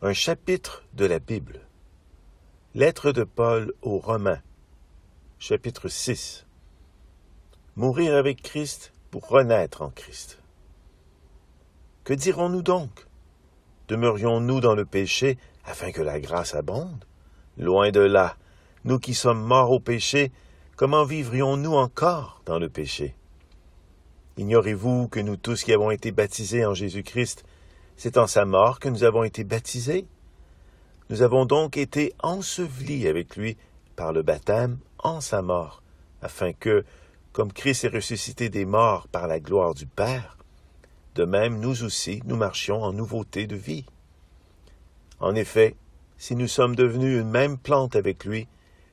Un chapitre de la Bible. Lettre de Paul aux Romains, chapitre 6. Mourir avec Christ pour renaître en Christ. Que dirons-nous donc? Demeurions-nous dans le péché afin que la grâce abonde? Loin de là, nous qui sommes morts au péché, comment vivrions-nous encore dans le péché? Ignorez-vous que nous tous qui avons été baptisés en Jésus-Christ, c'est en sa mort que nous avons été baptisés? Nous avons donc été ensevelis avec lui par le baptême en sa mort, afin que, comme Christ est ressuscité des morts par la gloire du Père, de même nous aussi nous marchions en nouveauté de vie. En effet, si nous sommes devenus une même plante avec lui,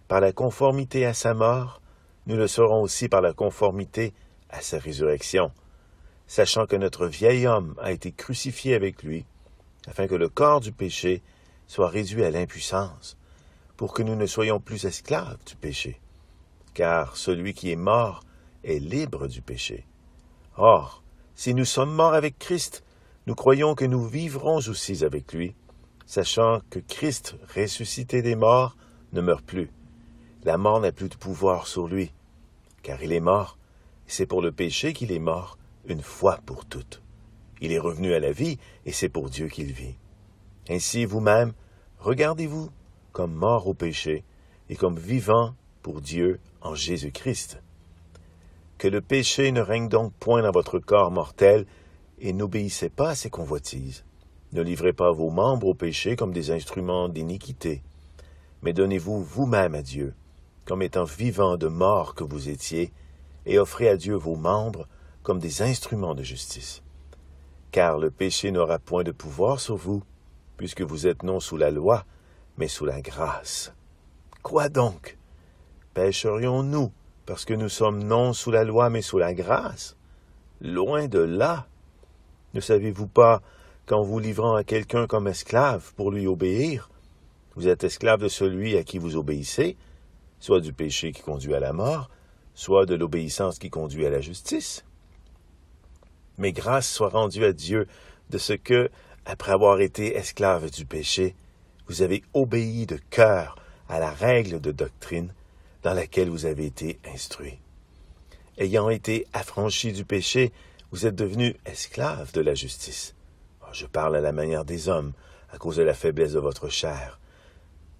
par la conformité à sa mort, nous le serons aussi par la conformité à sa résurrection, sachant que notre vieil homme a été crucifié avec lui, afin que le corps du péché soit réduit à l'impuissance, pour que nous ne soyons plus esclaves du péché. Car celui qui est mort est libre du péché. Or, si nous sommes morts avec Christ, nous croyons que nous vivrons aussi avec lui, sachant que Christ, ressuscité des morts, ne meurt plus. La mort n'a plus de pouvoir sur lui, car il est mort, et c'est pour le péché qu'il est mort, une fois pour toutes. Il est revenu à la vie, et c'est pour Dieu qu'il vit. Ainsi, vous-même, regardez-vous comme morts au péché, et comme vivants pour Dieu en Jésus-Christ. Que le péché ne règne donc point dans votre corps mortel, et n'obéissez pas à ses convoitises. Ne livrez pas vos membres au péché comme des instruments d'iniquité, mais donnez-vous vous-même à Dieu, comme étant vivants de mort que vous étiez, et offrez à Dieu vos membres comme des instruments de justice. Car le péché n'aura point de pouvoir sur vous, puisque vous êtes non sous la loi, mais sous la grâce. Quoi donc? Pécherions-nous parce que nous sommes non sous la loi, mais sous la grâce? Loin de là. Ne savez-vous pas qu'en vous livrant à quelqu'un comme esclave pour lui obéir, vous êtes esclave de celui à qui vous obéissez, soit du péché qui conduit à la mort, soit de l'obéissance qui conduit à la justice? Mais grâce soit rendue à Dieu de ce que, après avoir été esclave du péché, vous avez obéi de cœur à la règle de doctrine dans laquelle vous avez été instruits. Ayant été affranchis du péché, vous êtes devenus esclaves de la justice. Je parle à la manière des hommes, à cause de la faiblesse de votre chair.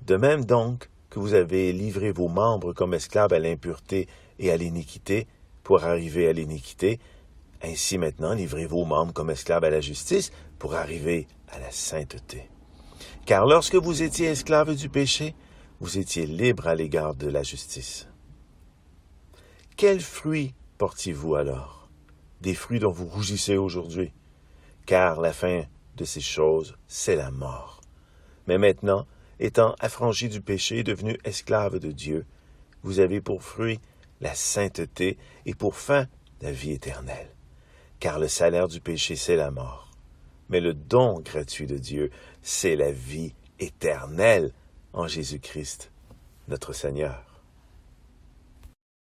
De même donc que vous avez livré vos membres comme esclaves à l'impureté et à l'iniquité, pour arriver à l'iniquité, ainsi maintenant livrez vos membres comme esclaves à la justice, pour arriver à la sainteté. Car lorsque vous étiez esclaves du péché, vous étiez libres à l'égard de la justice. Quels fruits portiez-vous alors? Des fruits dont vous rougissez aujourd'hui, car la fin de ces choses, c'est la mort. Mais maintenant, étant affranchis du péché et devenus esclaves de Dieu, vous avez pour fruit la sainteté et pour fin la vie éternelle. Car le salaire du péché, c'est la mort. Mais le don gratuit de Dieu, c'est la vie éternelle en Jésus-Christ, notre Seigneur.